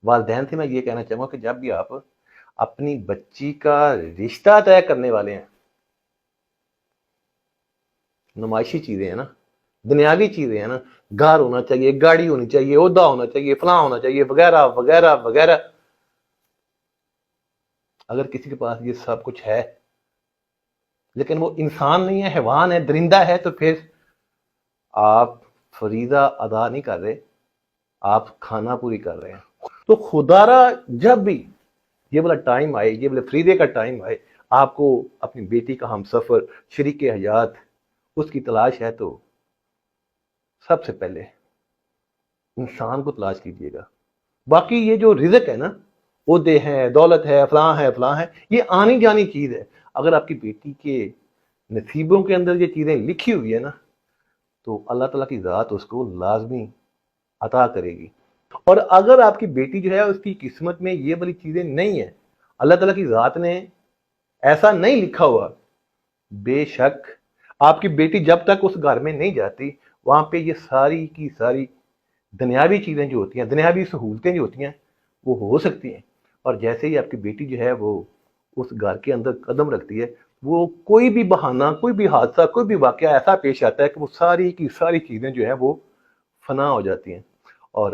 والدین سے میں یہ کہنا چاہوں گا کہ جب بھی آپ اپنی بچی کا رشتہ طے کرنے والے ہیں، نمائشی چیزیں ہیں نا، دنیاوی چیزیں ہیں نا، گھر ہونا چاہیے، گاڑی ہونی چاہیے، عہدہ ہونا چاہیے، فلاں ہونا چاہیے، وغیرہ وغیرہ وغیرہ، اگر کسی کے پاس یہ سب کچھ ہے لیکن وہ انسان نہیں ہے، حیوان ہے، درندہ ہے، تو پھر آپ فریضہ ادا نہیں کر رہے، آپ کھانا پوری کر رہے ہیں۔ تو خدا را جب بھی یہ والا ٹائم آئے، یہ والا فریضے کا ٹائم آئے، آپ کو اپنی بیٹی کا ہم سفر، شریک حیات اس کی تلاش ہے، تو سب سے پہلے انسان کو تلاش کیجیے گا۔ باقی یہ جو رزق ہے نا، عہدے ہیں، دولت ہے، فلاں ہے، فلاں ہے، یہ آنی جانی چیز ہے۔ اگر آپ کی بیٹی کے نصیبوں کے اندر یہ چیزیں لکھی ہوئی ہے نا، تو اللہ تعالیٰ کی ذات اس کو لازمی عطا کرے گی۔ اور اگر آپ کی بیٹی جو ہے اس کی قسمت میں یہ والی چیزیں نہیں ہیں، اللہ تعالیٰ کی ذات نے ایسا نہیں لکھا ہوا، بے شک آپ کی بیٹی جب تک اس گھر میں نہیں جاتی، وہاں پہ یہ ساری کی ساری دنیاوی چیزیں جو ہوتی ہیں، دنیاوی سہولتیں جو ہوتی ہیں، وہ ہو سکتی ہیں۔ اور جیسے ہی آپ کی بیٹی جو ہے وہ اس گھر کے اندر قدم رکھتی ہے، وہ کوئی بھی بہانہ، کوئی بھی حادثہ، کوئی بھی واقعہ ایسا پیش آتا ہے کہ وہ ساری کی ساری چیزیں جو ہیں وہ فنا ہو جاتی ہیں۔ اور